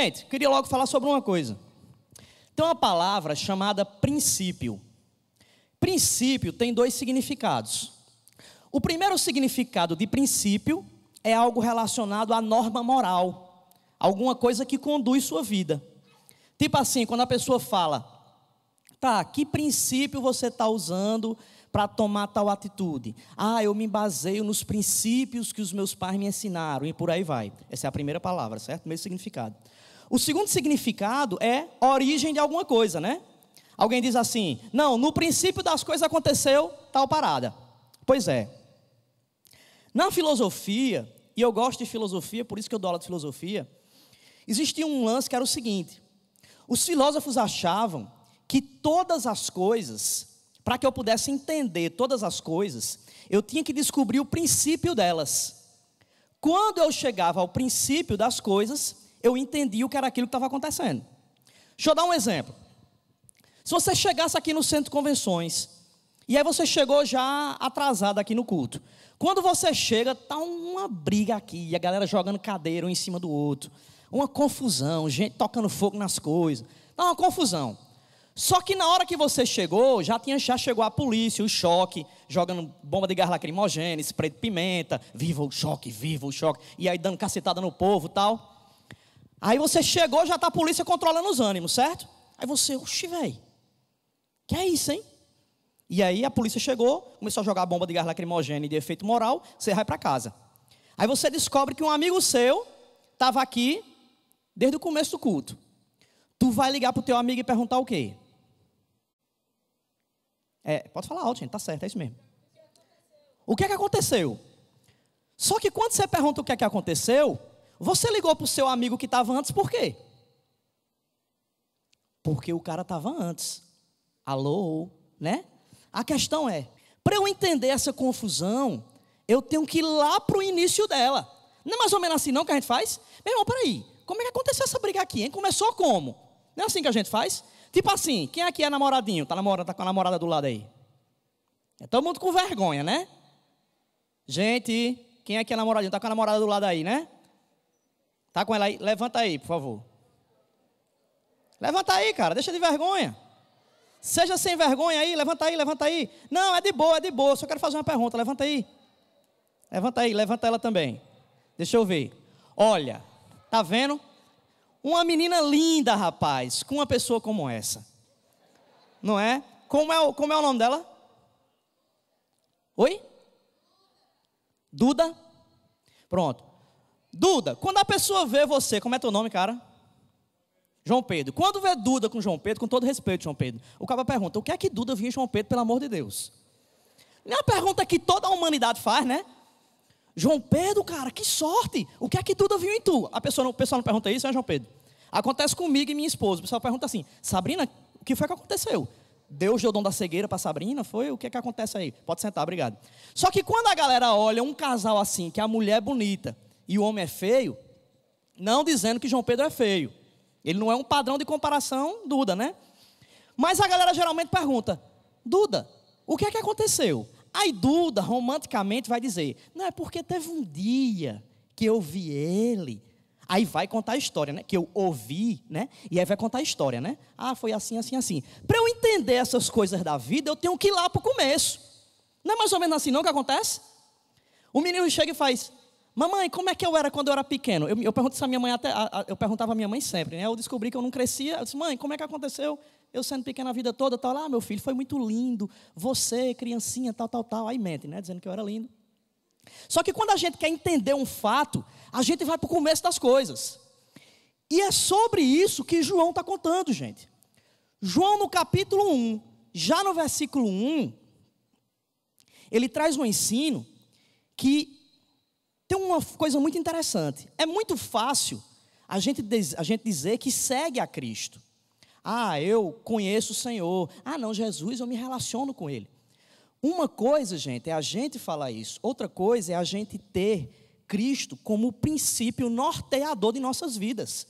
Gente, queria logo falar sobre uma coisa. Tem uma palavra chamada princípio. Princípio tem dois significados. O primeiro significado de princípio é algo relacionado à norma moral, alguma coisa que conduz sua vida. Tipo assim, quando a pessoa fala, tá, que princípio você está usando para tomar tal atitude? Ah, eu me baseio nos princípios que os meus pais me ensinaram, e por aí vai. Essa é a primeira palavra, certo? Primeiro significado. O segundo significado é origem de alguma coisa, né? Alguém diz assim, não, no princípio das coisas aconteceu tal parada. Pois é. Na filosofia, e eu gosto de filosofia, por isso que eu dou aula de filosofia, existia um lance que era o seguinte: os filósofos achavam que todas as coisas, para que eu pudesse entender todas as coisas, eu tinha que descobrir o princípio delas. Quando eu chegava ao princípio das coisas, eu entendia o que era aquilo que estava acontecendo. Deixa eu dar um exemplo. Se você chegasse aqui no centro de convenções, e aí você chegou já atrasado aqui no culto. Quando você chega, está uma briga aqui, a galera jogando cadeira um em cima do outro. Uma confusão, gente tocando fogo nas coisas. Está uma confusão. Só que na hora que você chegou, já chegou a polícia, o choque, jogando bomba de gás lacrimogênea, spray de pimenta, viva o choque, e aí dando cacetada no povo e tal. Aí você chegou, já está a polícia controlando os ânimos, certo? Aí você, oxi, velho, que é isso, hein? E aí a polícia chegou, começou a jogar bomba de gás lacrimogênea e de efeito moral, você vai para casa. Aí você descobre que um amigo seu estava aqui desde o começo do culto. Tu vai ligar para o teu amigo e perguntar o quê? Pode falar alto, gente, tá certo, é isso mesmo. O que é que aconteceu? Só que quando você pergunta o que é que aconteceu, você ligou para o seu amigo que estava antes, por quê? Porque o cara estava antes. Alô, né? A questão é, para eu entender essa confusão, eu tenho que ir lá para o início dela. Não é mais ou menos assim não que a gente faz? Meu irmão, peraí, como é que aconteceu essa briga aqui, hein? Começou como? Não é assim que a gente faz? Tipo assim, quem aqui é namoradinho? Tá com a namorada do lado aí? É todo mundo com vergonha, né? Gente, quem aqui é namoradinho? Tá com a namorada do lado aí, né? Tá com ela aí? Levanta aí, por favor. Levanta aí, cara, deixa de vergonha. Seja sem vergonha aí, levanta aí, levanta aí. Não, é de boa, só quero fazer uma pergunta, levanta aí. Levanta aí, levanta ela também. Deixa eu ver. Olha, tá vendo? Uma menina linda, rapaz, com uma pessoa como essa. Não é? Como é o nome dela? Oi? Duda? Pronto. Duda, quando a pessoa vê você, como é teu nome, cara? João Pedro. Quando vê Duda com João Pedro, com todo respeito, João Pedro, o cara pergunta, o que é que Duda viu em João Pedro, pelo amor de Deus? É uma pergunta que toda a humanidade faz, né? João Pedro, cara, que sorte! O que é que Duda viu em tu? O pessoal não pergunta isso, né, João Pedro? Acontece comigo e minha esposa. O pessoal pergunta assim, Sabrina, o que foi que aconteceu? Deus deu o dom da cegueira para Sabrina? Foi? O que é que acontece aí? Pode sentar, obrigado. Só que quando a galera olha um casal assim, que a mulher é bonita e o homem é feio, não dizendo que João Pedro é feio. Ele não é um padrão de comparação, Duda, né? Mas a galera geralmente pergunta, Duda, o que é que aconteceu? Aí Duda, romanticamente, vai dizer, não, é porque teve um dia que eu vi ele. Aí vai contar a história, né? Que eu ouvi, né? E aí vai contar a história, né? Ah, foi assim, assim, assim. Para eu entender essas coisas da vida, eu tenho que ir lá para o começo. Não é mais ou menos assim não que acontece? O menino chega e faz, mamãe, como é que eu era quando eu era pequeno? Eu pergunto isso à minha mãe, eu perguntava à minha mãe sempre, né? Eu descobri que eu não crescia. Eu disse, mãe, como é que aconteceu? Eu sendo pequena a vida toda, tal. Ah, meu filho, foi muito lindo. Você, criancinha, tal. Aí mente, né? Dizendo que eu era lindo. Só que quando a gente quer entender um fato, a gente vai para o começo das coisas. E é sobre isso que João está contando, gente. João no capítulo 1, já no versículo 1, ele traz um ensino que tem uma coisa muito interessante. É muito fácil a gente dizer que segue a Cristo. Ah, eu conheço o Senhor. Ah, não, Jesus, eu me relaciono com Ele. Uma coisa, gente, é a gente falar isso. Outra coisa é a gente ter Cristo como o princípio norteador de nossas vidas.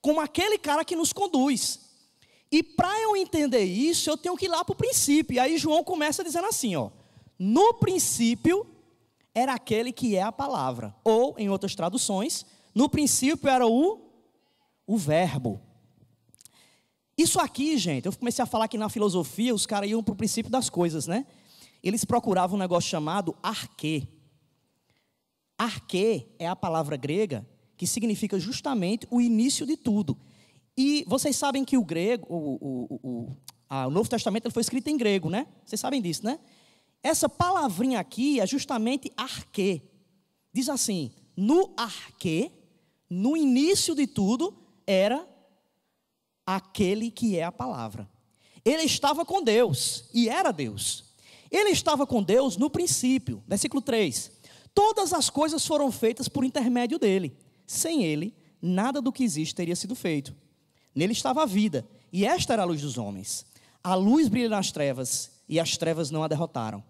Como aquele cara que nos conduz. E para eu entender isso, eu tenho que ir lá para o princípio. E aí João começa dizendo assim, ó. No princípio era aquele que é a palavra. Ou, em outras traduções, no princípio era o o verbo. Isso aqui, gente, eu comecei a falar que na filosofia os caras iam para o princípio das coisas, né? Eles procuravam um negócio chamado arquê. Arquê é a palavra grega que significa justamente o início de tudo. E vocês sabem que o grego, o Novo Testamento ele foi escrito em grego, né? Vocês sabem disso, né? Essa palavrinha aqui é justamente arquê. Diz assim, no arquê, no início de tudo, era aquele que é a palavra. Ele estava com Deus e era Deus. Ele estava com Deus no princípio. Versículo 3. Todas as coisas foram feitas por intermédio dele. Sem ele, nada do que existe teria sido feito. Nele estava a vida, e esta era a luz dos homens. A luz brilha nas trevas, e as trevas não a derrotaram.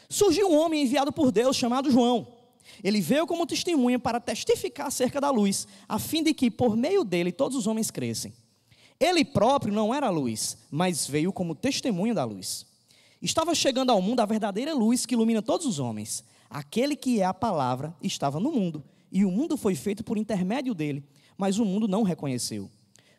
Surgiu um homem enviado por Deus, chamado João. Ele veio como testemunha para testificar acerca da luz, a fim de que, por meio dele, todos os homens crescem. Ele próprio não era a luz, mas veio como testemunha da luz. Estava chegando ao mundo a verdadeira luz que ilumina todos os homens. Aquele que é a palavra estava no mundo, e o mundo foi feito por intermédio dele, mas o mundo não o reconheceu.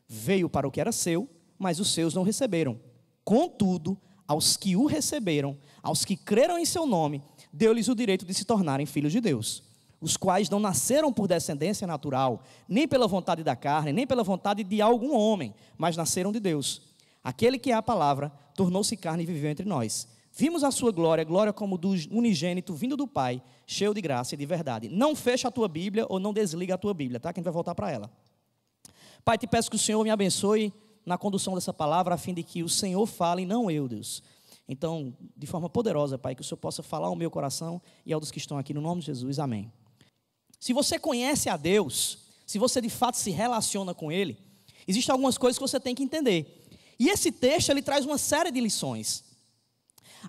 Veio para o que era seu, mas os seus não receberam. Contudo, aos que o receberam, aos que creram em seu nome, deu-lhes o direito de se tornarem filhos de Deus, os quais não nasceram por descendência natural, nem pela vontade da carne, nem pela vontade de algum homem, mas nasceram de Deus. Aquele que é a palavra tornou-se carne e viveu entre nós. Vimos a sua glória, glória como do unigênito vindo do Pai, cheio de graça e de verdade. Não fecha a tua Bíblia ou não desliga a tua Bíblia, tá? Que a gente vai voltar para ela. Pai, te peço que o Senhor me abençoe na condução dessa palavra, a fim de que o Senhor fale e não eu, Deus. Então, de forma poderosa, Pai, que o Senhor possa falar ao meu coração e ao dos que estão aqui, no nome de Jesus, amém. Se você conhece a Deus, se você de fato se relaciona com Ele, existem algumas coisas que você tem que entender. E esse texto, ele traz uma série de lições.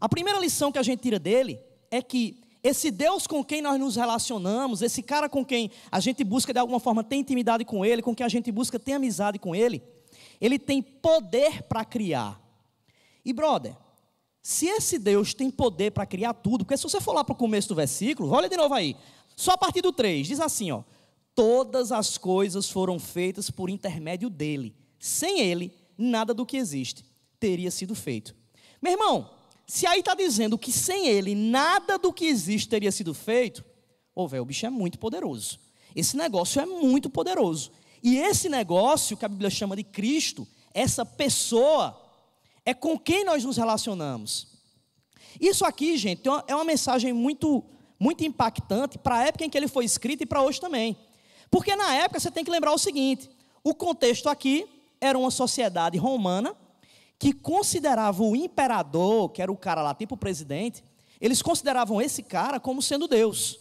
A primeira lição que a gente tira dele é que esse Deus com quem nós nos relacionamos, esse cara com quem a gente busca de alguma forma ter intimidade com Ele, com quem a gente busca ter amizade com Ele, Ele tem poder para criar. E brother, se esse Deus tem poder para criar tudo, porque se você for lá para o começo do versículo, olha de novo aí, só a partir do 3, diz assim, ó, todas as coisas foram feitas por intermédio dele, sem ele, nada do que existe teria sido feito. Meu irmão, se aí está dizendo que sem ele, nada do que existe teria sido feito, velho, o bicho é muito poderoso, esse negócio é muito poderoso, e esse negócio que a Bíblia chama de Cristo, essa pessoa, é com quem nós nos relacionamos. Isso aqui, gente, é uma mensagem muito, muito impactante para a época em que ele foi escrito e para hoje também. Porque na época você tem que lembrar o seguinte, o contexto aqui era uma sociedade romana que considerava o imperador, que era o cara lá, tipo o presidente, eles consideravam esse cara como sendo Deus.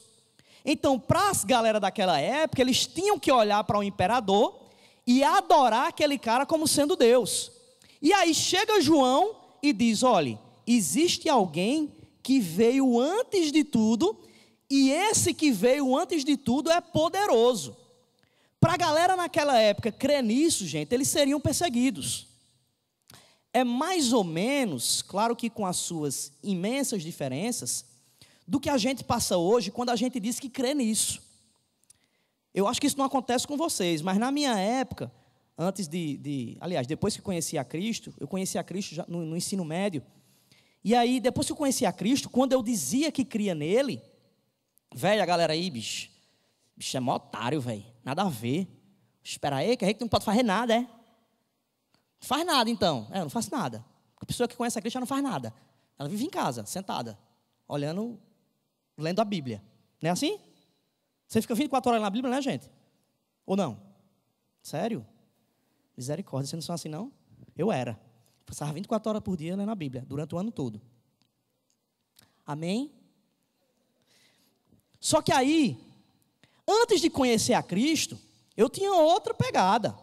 Então, para as galera daquela época, eles tinham que olhar para o imperador e adorar aquele cara como sendo Deus. E aí chega João e diz, olha, existe alguém que veio antes de tudo, e esse que veio antes de tudo é poderoso. Para a galera naquela época crer nisso, gente, eles seriam perseguidos. É mais ou menos, claro que com as suas imensas diferenças, do que a gente passa hoje quando a gente diz que crê nisso. Eu acho que isso não acontece com vocês, mas na minha época, aliás, depois que conheci a Cristo, eu conheci a Cristo já no ensino médio, e aí, depois que eu conheci a Cristo, quando eu dizia que cria nele, velho, a galera aí, bicho é mó otário, velho, nada a ver. Espera aí, que a gente não pode fazer nada, é? Não faz nada, então. Eu não faço nada. A pessoa que conhece a Cristo já não faz nada. Ela vive em casa, sentada, olhando, lendo a Bíblia. Não é assim? Você fica 24 horas na Bíblia, né, gente? Ou não? Sério? Misericórdia, vocês não são assim, não? Eu era. Passava 24 horas por dia lendo a Bíblia, durante o ano todo. Amém? Só que aí, antes de conhecer a Cristo, eu tinha outra pegada.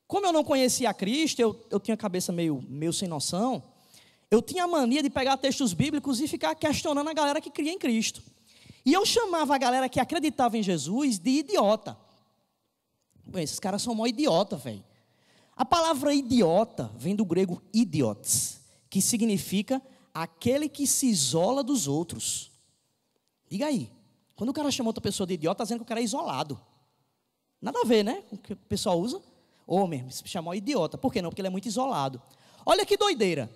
Como eu não conhecia a Cristo, eu tinha a cabeça meio sem noção, eu tinha a mania de pegar textos bíblicos e ficar questionando a galera que cria em Cristo. E eu chamava a galera que acreditava em Jesus de idiota. Esses caras são mó idiota, velho. A palavra idiota vem do grego idiotes, que significa aquele que se isola dos outros. Diga aí, quando o cara chama outra pessoa de idiota, está dizendo que o cara é isolado. Nada a ver, né? Com o que o pessoal usa. Ou mesmo, se chamar idiota. Por quê não? Porque ele é muito isolado. Olha que doideira.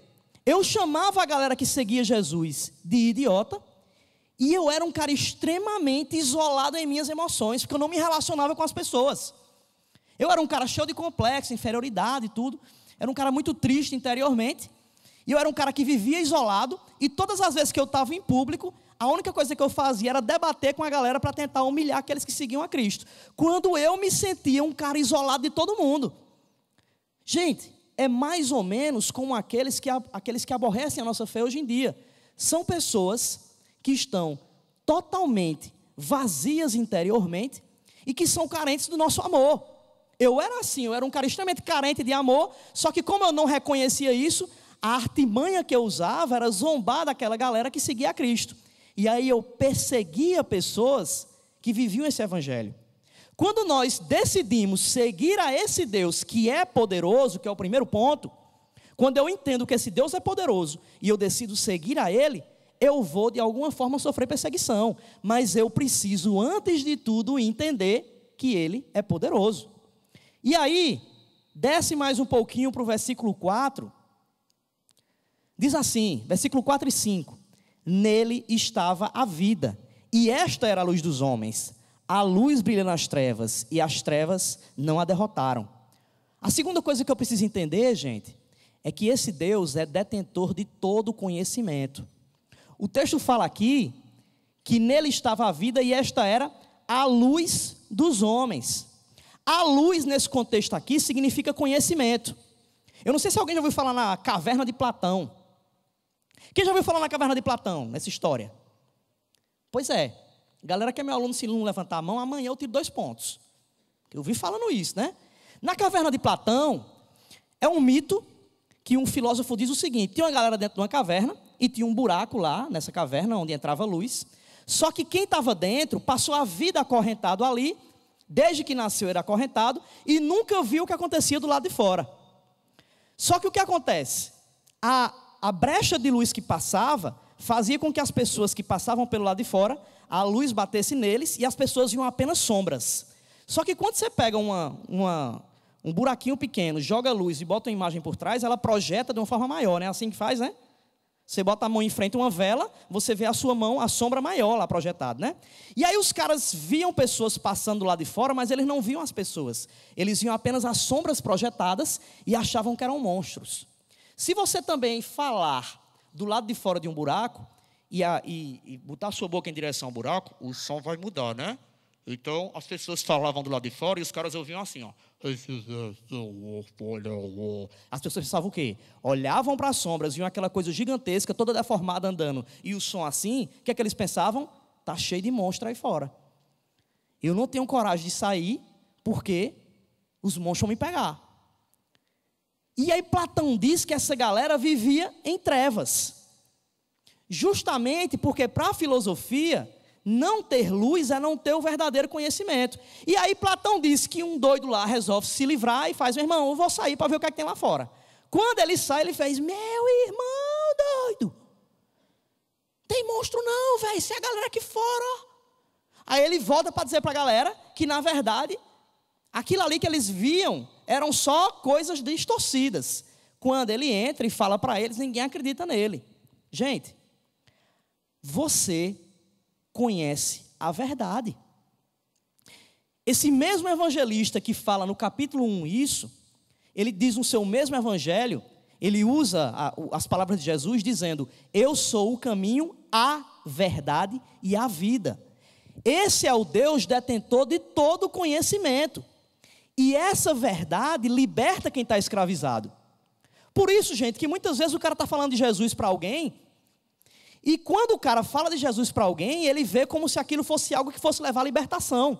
Eu chamava a galera que seguia Jesus de idiota. E eu era um cara extremamente isolado em minhas emoções, porque eu não me relacionava com as pessoas. Eu era um cara cheio de complexo, inferioridade e tudo. Era um cara muito triste interiormente. E eu era um cara que vivia isolado. E todas as vezes que eu estava em público, a única coisa que eu fazia era debater com a galera para tentar humilhar aqueles que seguiam a Cristo. Quando eu me sentia um cara isolado de todo mundo. Gente, é mais ou menos como aqueles que aborrecem a nossa fé hoje em dia. São pessoas que estão totalmente vazias interiormente e que são carentes do nosso amor. Eu era assim, eu era um cara extremamente carente de amor, só que como eu não reconhecia isso, a artimanha que eu usava era zombar daquela galera que seguia a Cristo. E aí eu perseguia pessoas que viviam esse evangelho. Quando nós decidimos seguir a esse Deus que é poderoso, que é o primeiro ponto, quando eu entendo que esse Deus é poderoso e eu decido seguir a Ele, eu vou de alguma forma sofrer perseguição. Mas eu preciso, antes de tudo, entender que Ele é poderoso. E aí, desce mais um pouquinho para o versículo 4. Diz assim, versículo 4 e 5. Nele estava a vida, e esta era a luz dos homens. A luz brilha nas trevas, e as trevas não a derrotaram. A segunda coisa que eu preciso entender, gente, é que esse Deus é detentor de todo conhecimento. O texto fala aqui que nele estava a vida, e esta era a luz dos homens. A luz, nesse contexto aqui, significa conhecimento. Eu não sei se alguém já ouviu falar na caverna de Platão. Quem já ouviu falar na caverna de Platão, nessa história? Pois é. Galera que é meu aluno, se não levantar a mão, amanhã eu tiro 2 pontos. Eu vi falando isso, né? Na caverna de Platão, é um mito que um filósofo diz o seguinte: tinha uma galera dentro de uma caverna, e tinha um buraco lá, nessa caverna, onde entrava luz. Só que quem estava dentro, passou a vida acorrentado ali, desde que nasceu era acorrentado, e nunca viu o que acontecia do lado de fora. Só que o que acontece? A brecha de luz que passava, fazia com que as pessoas que passavam pelo lado de fora, a luz batesse neles, e as pessoas viam apenas sombras. Só que quando você pega um buraquinho pequeno, joga a luz e bota uma imagem por trás, ela projeta de uma forma maior, né? Assim que faz, né? Você bota a mão em frente a uma vela, você vê a sua mão, a sombra maior lá projetada, né? E aí os caras viam pessoas passando lá de fora, mas eles não viam as pessoas. Eles viam apenas as sombras projetadas e achavam que eram monstros. Se você também falar do lado de fora de um buraco e botar a sua boca em direção ao buraco, o som vai mudar, né? Então, as pessoas falavam do lado de fora e os caras ouviam assim, ó. As pessoas pensavam o quê? Olhavam para as sombras, viam aquela coisa gigantesca, toda deformada andando, e o som assim, o que é que eles pensavam? Tá cheio de monstro aí fora. Eu não tenho coragem de sair, porque os monstros vão me pegar. E aí Platão diz que essa galera vivia em trevas. Justamente porque para a filosofia, não ter luz é não ter o verdadeiro conhecimento. E aí Platão disse que um doido lá resolve se livrar e faz: meu irmão, eu vou sair para ver o que é que tem lá fora. Quando ele sai, ele fez: meu irmão doido, tem monstro não, velho, isso é a galera aqui fora. Aí ele volta para dizer para a galera que, na verdade, aquilo ali que eles viam eram só coisas distorcidas. Quando ele entra e fala para eles, ninguém acredita nele. Gente, você conhece a verdade. Esse mesmo evangelista que fala no capítulo 1 isso, ele diz no seu mesmo evangelho, ele usa as palavras de Jesus dizendo: eu sou o caminho, a verdade e a vida. Esse é o Deus detentor de todo conhecimento. E essa verdade liberta quem está escravizado. Por isso, gente, que muitas vezes o cara está falando de Jesus para alguém, e quando o cara fala de Jesus para alguém, ele vê como se aquilo fosse algo que fosse levar à libertação.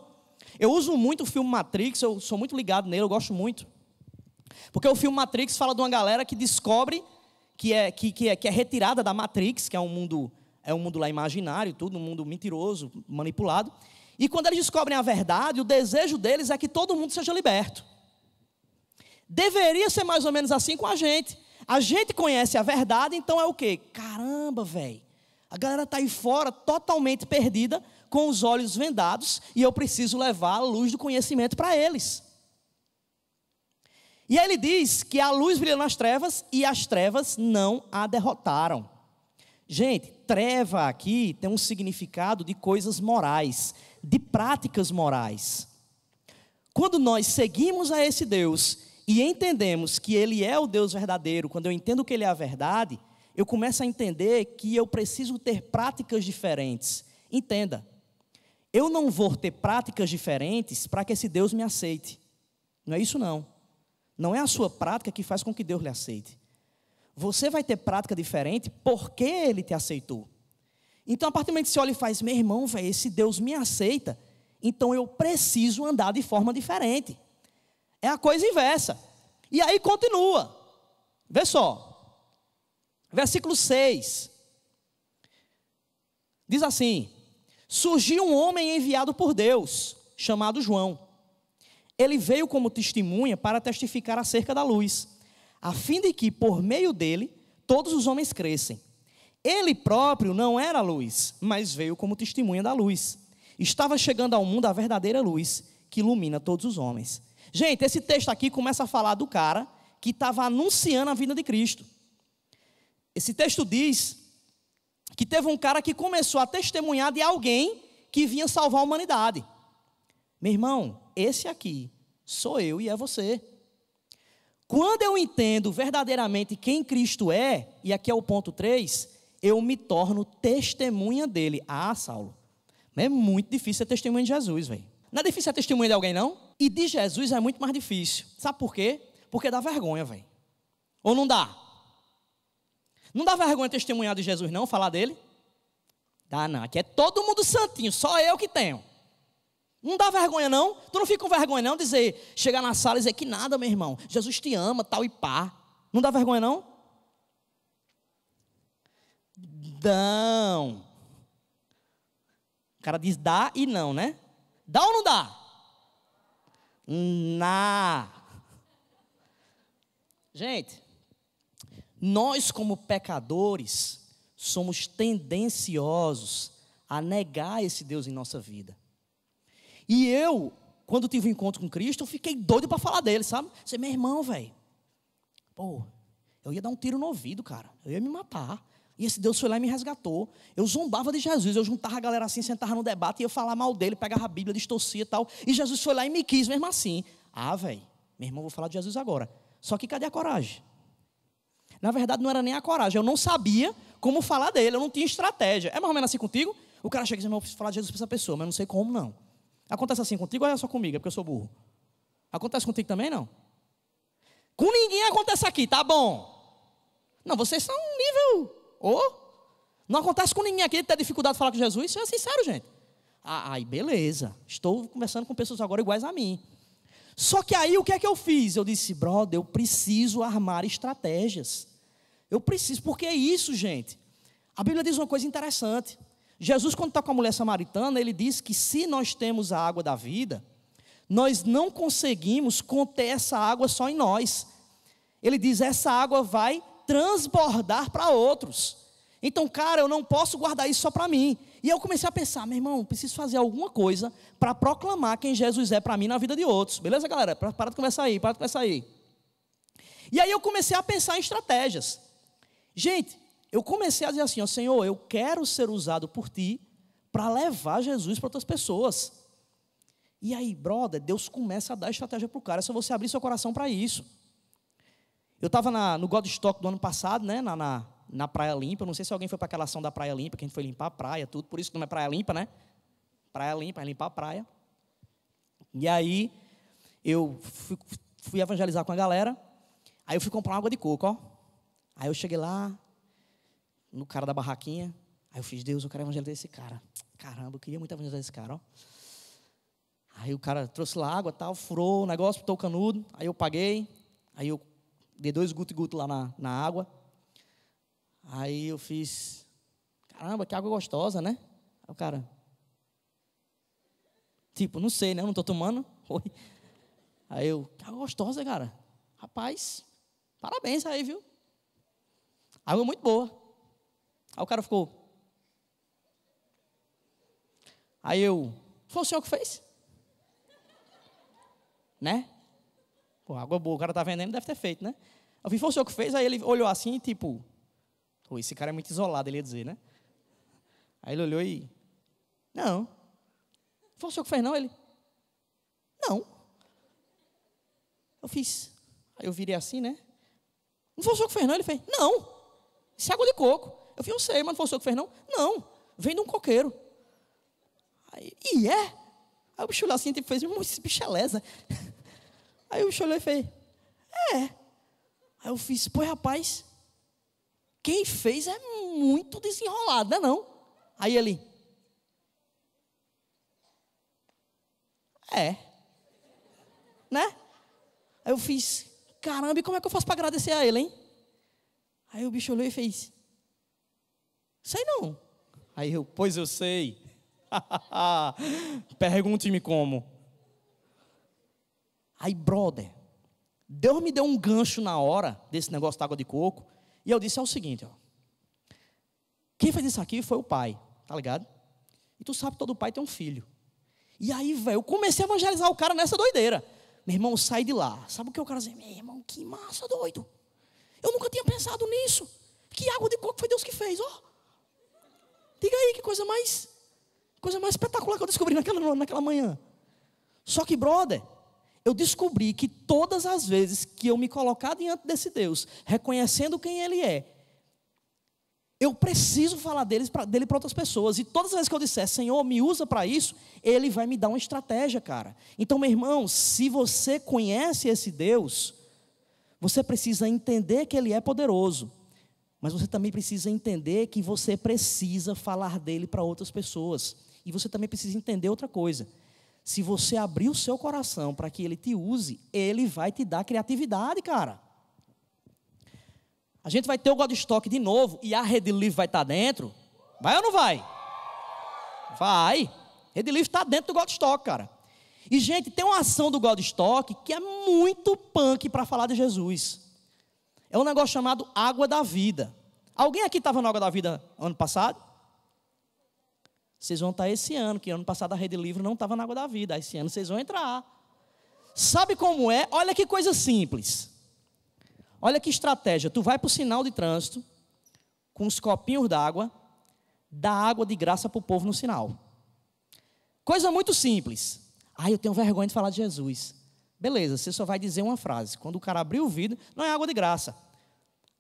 Eu uso muito o filme Matrix, eu sou muito ligado nele, eu gosto muito. Porque o filme Matrix fala de uma galera que descobre que é retirada da Matrix, que é um mundo lá imaginário, tudo, um mundo mentiroso, manipulado. E quando eles descobrem a verdade, o desejo deles é que todo mundo seja liberto. Deveria ser mais ou menos assim com a gente. A gente conhece a verdade, então é o quê? Caramba, velho. A galera está aí fora totalmente perdida, com os olhos vendados, e eu preciso levar a luz do conhecimento para eles. E aí ele diz que a luz brilha nas trevas e as trevas não a derrotaram. Gente, treva aqui tem um significado de coisas morais, de práticas morais. Quando nós seguimos a esse Deus e entendemos que Ele é o Deus verdadeiro, quando eu entendo que Ele é a verdade, eu começo a entender que eu preciso ter práticas diferentes. Entenda, eu não vou ter práticas diferentes para que esse Deus me aceite. Não é isso não. Não é a sua prática que faz com que Deus lhe aceite. Você vai ter prática diferente porque Ele te aceitou. Então, a partir do momento que você olha e faz, meu irmão, velho, esse Deus me aceita, então eu preciso andar de forma diferente. É a coisa inversa. E aí continua. Vê só. Versículo 6. Diz assim: surgiu um homem enviado por Deus, chamado João. Ele veio como testemunha para testificar acerca da luz, a fim de que, por meio dele, todos os homens crescem. Ele próprio não era a luz, mas veio como testemunha da luz. Estava chegando ao mundo a verdadeira luz, que ilumina todos os homens. Gente, esse texto aqui começa a falar do cara que estava anunciando a vinda de Cristo. Esse texto diz que teve um cara que começou a testemunhar de alguém que vinha salvar a humanidade. Meu irmão, esse aqui sou eu e é você. Quando eu entendo verdadeiramente quem Cristo é, e aqui é o ponto 3, eu me torno testemunha dele. Ah, Saulo, é muito difícil ser testemunha de Jesus, velho. Não é difícil ser testemunha de alguém, não? E de Jesus é muito mais difícil. Sabe por quê? Porque dá vergonha, velho. Ou não dá? Não dá vergonha testemunhar de Jesus, não? Falar dele? Dá não. Aqui é todo mundo santinho, só eu que tenho. Não dá vergonha, não? Tu não fica com vergonha, não? Dizer, chegar na sala e dizer que nada, meu irmão. Jesus te ama, tal e pá. Não dá vergonha, não? Não. O cara diz dá e não, né? Dá ou não dá? Não. Gente, nós como pecadores somos tendenciosos a negar esse Deus em nossa vida. E eu, quando tive um encontro com Cristo, eu fiquei doido para falar dele, sabe? Você, meu irmão, velho, pô, eu ia dar um tiro no ouvido, cara. Eu ia me matar. E esse Deus foi lá e me resgatou. Eu zombava de Jesus. Eu juntava a galera assim, sentava no debate e ia falar mal dele, pegava a Bíblia, distorcia e tal. E Jesus foi lá e me quis mesmo assim. Ah, velho, meu irmão, vou falar de Jesus agora. Só que cadê a coragem? Na verdade, não era nem a coragem. Eu não sabia como falar dele. Eu não tinha estratégia. É mais ou menos assim contigo? O cara chega e diz, irmão, eu preciso falar de Jesus para essa pessoa, mas não sei como não. Acontece assim contigo ou é só comigo? É porque eu sou burro. Acontece contigo também, não? Com ninguém acontece aqui, tá bom. Não, vocês são um nível... Não acontece com ninguém aqui de ter dificuldade de falar com Jesus. Isso é sincero, gente. Aí, beleza. Estou conversando com pessoas agora iguais a mim. Só que aí, o que é que eu fiz? Eu disse, brother, eu preciso armar estratégias. Eu preciso, porque é isso, gente. A Bíblia diz uma coisa interessante. Jesus, quando está com a mulher samaritana, ele diz que se nós temos a água da vida, nós não conseguimos conter essa água só em nós. Ele diz, essa água vai transbordar para outros. Então, cara, eu não posso guardar isso só para mim. E eu comecei a pensar, meu irmão, preciso fazer alguma coisa para proclamar quem Jesus é para mim na vida de outros. Beleza, galera? Para de conversar aí, para de conversar aí. E aí eu comecei a pensar em estratégias. Gente, eu comecei a dizer assim, ó, Senhor, eu quero ser usado por Ti para levar Jesus para outras pessoas. E aí, brother, Deus começa a dar estratégia para o cara, é só você abrir seu coração para isso. Eu estava no Godstock do ano passado, né, na Praia Limpa. Eu não sei se alguém foi para aquela ação da Praia Limpa, que a gente foi limpar a praia, tudo. Por isso que não é Praia Limpa, né? Praia Limpa, é limpar a praia. E aí, eu fui evangelizar com a galera. Aí eu fui comprar uma água de coco, ó. Aí eu cheguei lá, no cara da barraquinha. Aí eu fiz, Deus, eu quero evangelizar esse cara. Caramba, eu queria muito evangelizar esse cara, ó. Aí o cara trouxe lá água, tal, furou o negócio, botou o canudo. Aí eu paguei. Aí eu dei 2 guto-guto lá na água. Aí eu fiz, caramba, que água gostosa, né? Aí o cara, tipo, não sei, né? Eu não estou tomando. Oi. Aí eu, que água gostosa, cara. Rapaz, parabéns aí, viu? Água muito boa. Aí o cara ficou, Aí eu, foi o senhor que fez? Né? Pô, água boa, o cara tá vendendo, deve ter feito, né? Eu vi, foi o senhor que fez? Aí ele olhou assim, tipo, pô, esse cara é muito isolado, ele ia dizer, né? Aí ele olhou e, não. Foi o senhor que fez, não? Ele, não. Eu fiz. Aí eu virei assim, né? Não foi o senhor que fez, não? Ele fez, não. Isso é água de coco. Eu fiz, eu sei, mas não foi o senhor que fez, não? Não. Vem de um coqueiro. Aí, e é? Aí o bicho olhou assim, tipo, fez, esse bicho é lesa. Aí o bicho olhou e fez, é. Aí eu fiz, pô, rapaz, quem fez é muito desenrolado, não é não? Aí ele, é. Né? Aí eu fiz, caramba, e como é que eu faço para agradecer a ele, hein? Aí o bicho olhou e fez, sei não. Aí eu, pois eu sei. Pergunte-me como. Aí, brother, Deus me deu um gancho na hora desse negócio da água de coco. E eu disse, é o seguinte, ó. Quem fez isso aqui foi o pai, tá ligado? E tu sabe que todo pai tem um filho. E aí, velho, eu comecei a evangelizar o cara nessa doideira. Meu irmão, eu saí de lá. Sabe o que o cara dizia? Meu irmão, que massa, doido. Eu nunca tinha pensado nisso. Que água de coco foi Deus que fez, ó. Diga aí, que coisa mais espetacular que eu descobri naquela manhã. Só que, brother, eu descobri que todas as vezes que eu me colocar diante desse Deus, reconhecendo quem Ele é, eu preciso falar dele para outras pessoas. E todas as vezes que eu disser, Senhor, me usa para isso, Ele vai me dar uma estratégia, cara. Então, meu irmão, se você conhece esse Deus, você precisa entender que Ele é poderoso. Mas você também precisa entender que você precisa falar dele para outras pessoas. E você também precisa entender outra coisa. Se você abrir o seu coração para que Ele te use, Ele vai te dar criatividade, cara. A gente vai ter o God Stock de novo e a Rede Livre vai estar dentro. Vai ou não vai? Vai. Rede Livre está dentro do God Stock, cara. E, gente, tem uma ação do God Stock que é muito punk para falar de Jesus. É um negócio chamado Água da Vida. Alguém aqui estava na Água da Vida ano passado? Vocês vão estar esse ano, que ano passado a Rede Livre não estava na Água da Vida. Esse ano vocês vão entrar. Sabe como é? Olha que coisa simples. Olha que estratégia. Tu vai para o sinal de trânsito, com uns copinhos d'água, dá água de graça para o povo no sinal. Coisa muito simples. Eu tenho vergonha de falar de Jesus. Beleza, você só vai dizer uma frase. Quando o cara abrir o vidro, não é água de graça.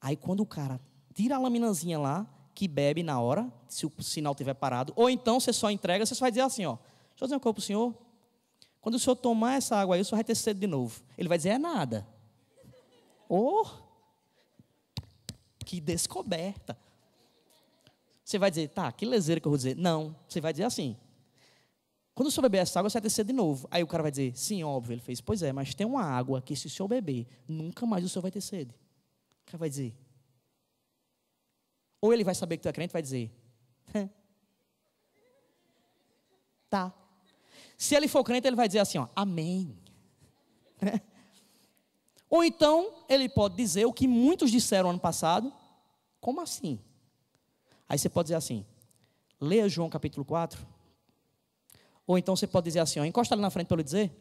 Aí quando o cara tira a laminazinha lá, que bebe na hora, se o sinal estiver parado, ou então você só entrega, você só vai dizer assim, ó, deixa eu dizer uma coisa para o senhor. Quando o senhor tomar essa água aí, o senhor vai ter sede de novo. Ele vai dizer, é nada. Que descoberta. Você vai dizer, tá, que lezeira que eu vou dizer. Não, você vai dizer assim. Quando o senhor beber essa água, você vai ter sede de novo. Aí o cara vai dizer, sim, óbvio. Ele fez, pois é, mas tem uma água que se o senhor beber, nunca mais o senhor vai ter sede. O cara vai dizer. Ou ele vai saber que tu é crente e vai dizer, tá. Se ele for crente, ele vai dizer assim, ó, amém. Ou então, ele pode dizer o que muitos disseram ano passado, como assim? Aí você pode dizer assim, leia João capítulo 4. Ou então você pode dizer assim, ó, encosta ali na frente para ele dizer.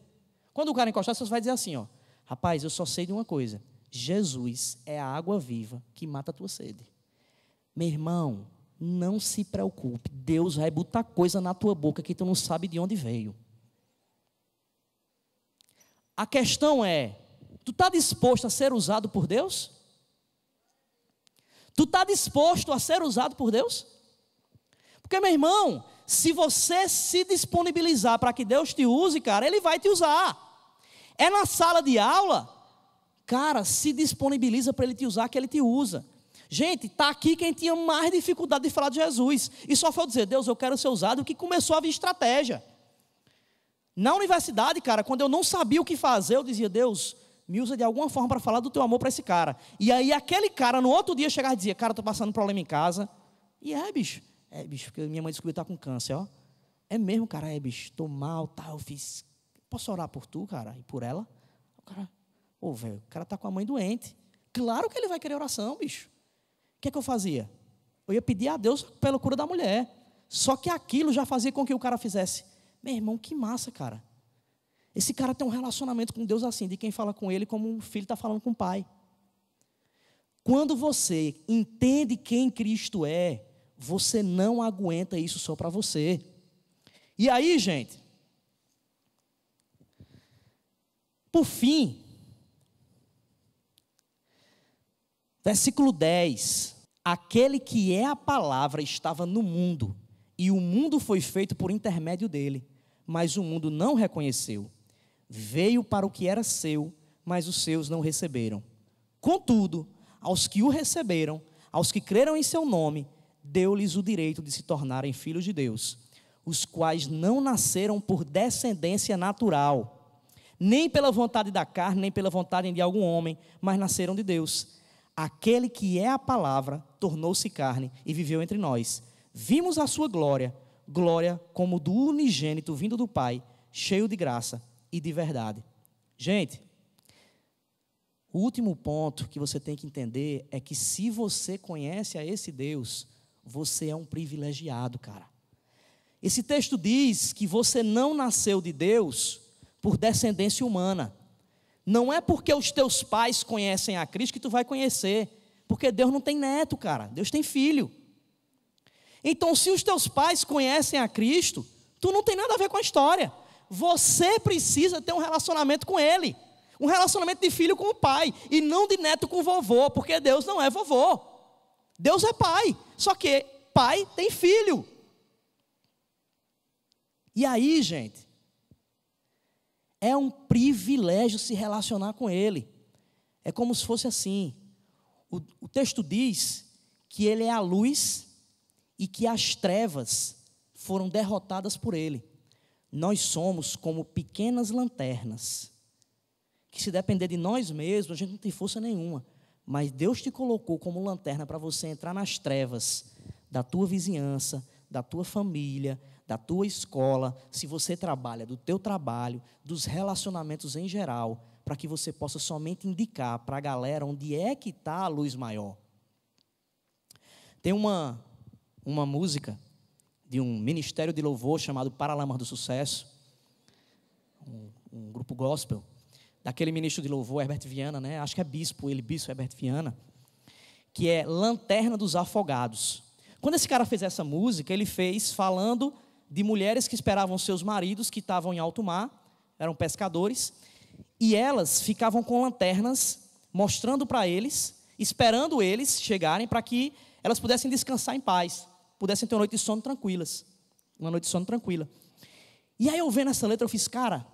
Quando o cara encostar, você vai dizer assim, ó, rapaz, eu só sei de uma coisa, Jesus é a água viva que mata a tua sede. Meu irmão, não se preocupe, Deus vai botar coisa na tua boca que tu não sabe de onde veio. A questão é, tu está disposto a ser usado por Deus? Tu está disposto a ser usado por Deus? Porque, meu irmão, se você se disponibilizar para que Deus te use, cara, Ele vai te usar. É na sala de aula, cara, se disponibiliza para Ele te usar, que Ele te usa. Gente, está aqui quem tinha mais dificuldade de falar de Jesus. E só foi dizer, Deus, eu quero ser usado, que começou a vir estratégia. Na universidade, cara, quando eu não sabia o que fazer, eu dizia, Deus, me usa de alguma forma para falar do teu amor para esse cara. E aí aquele cara, no outro dia, chegava e dizia, cara, estou passando um problema em casa. E bicho, porque minha mãe descobriu que está com câncer, ó. É mesmo, cara, bicho, estou mal, tá, eu fiz, posso orar por tu, cara, e por ela? O cara, velho, o cara está com a mãe doente. Claro que ele vai querer oração, bicho. O que é que eu fazia? Eu ia pedir a Deus pela cura da mulher. Só que aquilo já fazia com que o cara fizesse: meu irmão, que massa, cara. Esse cara tem um relacionamento com Deus assim, de quem fala com ele como um filho está falando com o pai. Quando você entende quem Cristo é, você não aguenta isso só para você. E aí, gente, por fim, versículo 10. Aquele que é a palavra estava no mundo, e o mundo foi feito por intermédio dele, mas o mundo não reconheceu. Veio para o que era seu, mas os seus não receberam. Contudo, aos que o receberam, aos que creram em seu nome, deu-lhes o direito de se tornarem filhos de Deus, os quais não nasceram por descendência natural, nem pela vontade da carne, nem pela vontade de algum homem, mas nasceram de Deus. Aquele que é a palavra tornou-se carne e viveu entre nós. Vimos a sua glória, glória como do unigênito vindo do Pai, cheio de graça e de verdade. Gente, o último ponto que você tem que entender é que se você conhece a esse Deus, você é um privilegiado, cara. Esse texto diz que você não nasceu de Deus por descendência humana. Não é porque os teus pais conhecem a Cristo que tu vai conhecer. Porque Deus não tem neto, cara. Deus tem filho. Então, se os teus pais conhecem a Cristo, tu não tem nada a ver com a história. Você precisa ter um relacionamento com Ele. Um relacionamento de filho com o pai. E não de neto com o vovô. Porque Deus não é vovô. Deus é pai. Só que pai tem filho. E aí, gente, é um privilégio se relacionar com Ele. É como se fosse assim. O texto diz que Ele é a luz e que as trevas foram derrotadas por Ele. Nós somos como pequenas lanternas, que se depender de nós mesmos, a gente não tem força nenhuma. Mas Deus te colocou como lanterna para você entrar nas trevas da tua vizinhança, da tua família, da tua escola, se você trabalha, do teu trabalho, dos relacionamentos em geral, para que você possa somente indicar para a galera onde é que está a luz maior. Tem uma música de um ministério de louvor chamado Paralamas do Sucesso, um grupo gospel, daquele ministro de louvor, Herbert Viana, né? Acho que é bispo Herbert Viana, que é Lanterna dos Afogados. Quando esse cara fez essa música, ele fez falando de mulheres que esperavam seus maridos, que estavam em alto mar, eram pescadores, e elas ficavam com lanternas, mostrando para eles, esperando eles chegarem, para que elas pudessem descansar em paz, pudessem ter uma noite de sono tranquilas, uma noite de sono tranquila. E aí eu vendo essa letra, eu fiz, cara,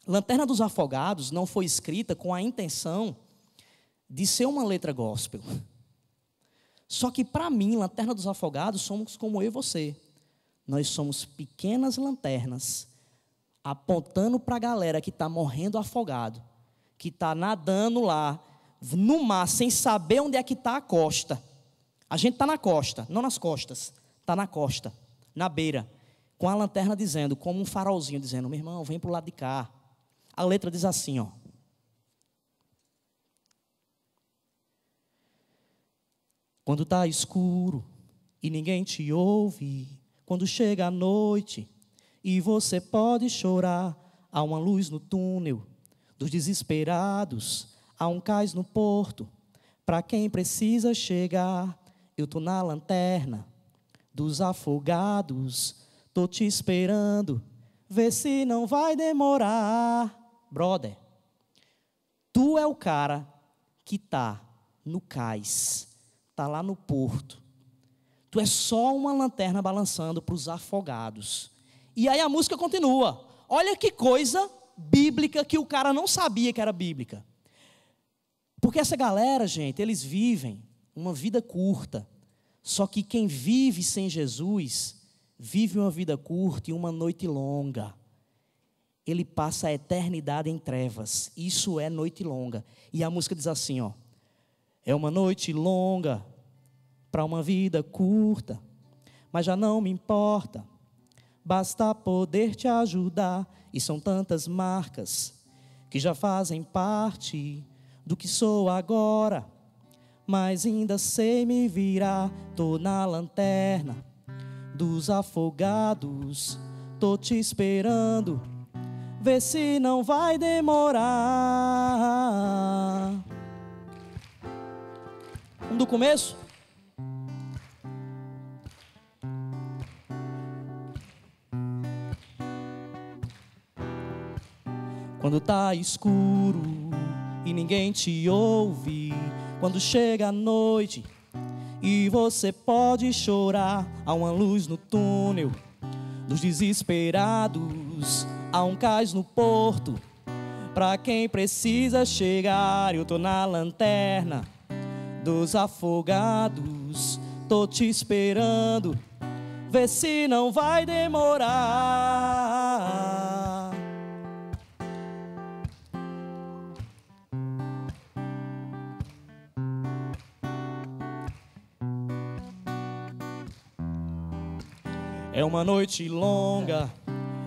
Lanterna dos Afogados não foi escrita com a intenção de ser uma letra gospel. Só que para mim, Lanterna dos Afogados somos como eu e você. Nós somos pequenas lanternas apontando para a galera que está morrendo afogado, que está nadando lá no mar sem saber onde é que está a costa. A gente está na costa, não nas costas, está na costa, na beira, com a lanterna dizendo, como um farolzinho dizendo, meu irmão, vem para o lado de cá. A letra diz assim, ó. Quando está escuro e ninguém te ouve, quando chega a noite e você pode chorar, há uma luz no túnel dos desesperados, há um cais no porto, para quem precisa chegar. Eu estou na lanterna dos afogados, estou te esperando, vê se não vai demorar. Brother, tu é o cara que está no cais, está lá no porto. Tu é só uma lanterna balançando para os afogados. E aí a música continua. Olha que coisa bíblica que o cara não sabia que era bíblica. Porque essa galera, gente, eles vivem uma vida curta. Só que quem vive sem Jesus, vive uma vida curta e uma noite longa. Ele passa a eternidade em trevas. Isso é noite longa. E a música diz assim, ó. É uma noite longa para uma vida curta, mas já não me importa, basta poder te ajudar, e são tantas marcas que já fazem parte do que sou agora, mas ainda sei me virar, tô na lanterna dos afogados. Tô te esperando, vê se não vai demorar. Vamos do começo? Quando tá escuro e ninguém te ouve, quando chega a noite e você pode chorar, há uma luz no túnel dos desesperados, há um cais no porto pra quem precisa chegar. Eu tô na lanterna dos afogados, tô te esperando, vê se não vai demorar. É uma noite longa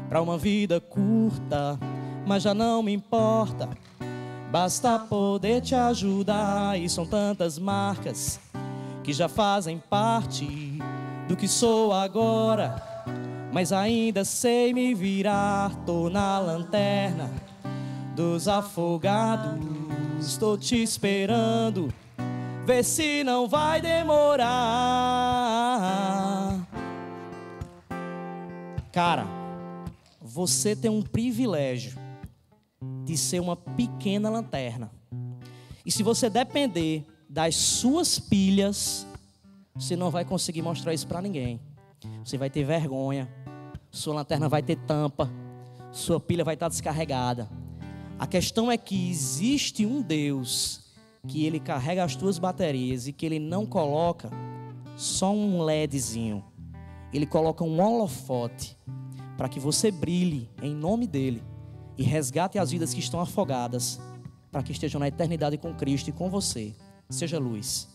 pra uma vida curta, mas já não me importa, basta poder te ajudar. E são tantas marcas que já fazem parte do que sou agora, mas ainda sei me virar. Tô na lanterna dos afogados, tô te esperando, vê se não vai demorar. Cara, você tem um privilégio de ser uma pequena lanterna. E se você depender das suas pilhas, você não vai conseguir mostrar isso para ninguém. Você vai ter vergonha, sua lanterna vai ter tampa, sua pilha vai estar descarregada. A questão é que existe um Deus que Ele carrega as tuas baterias e que Ele não coloca só um LEDzinho. Ele coloca um holofote para que você brilhe em nome dEle e resgate as vidas que estão afogadas, para que estejam na eternidade com Cristo e com você. Seja luz.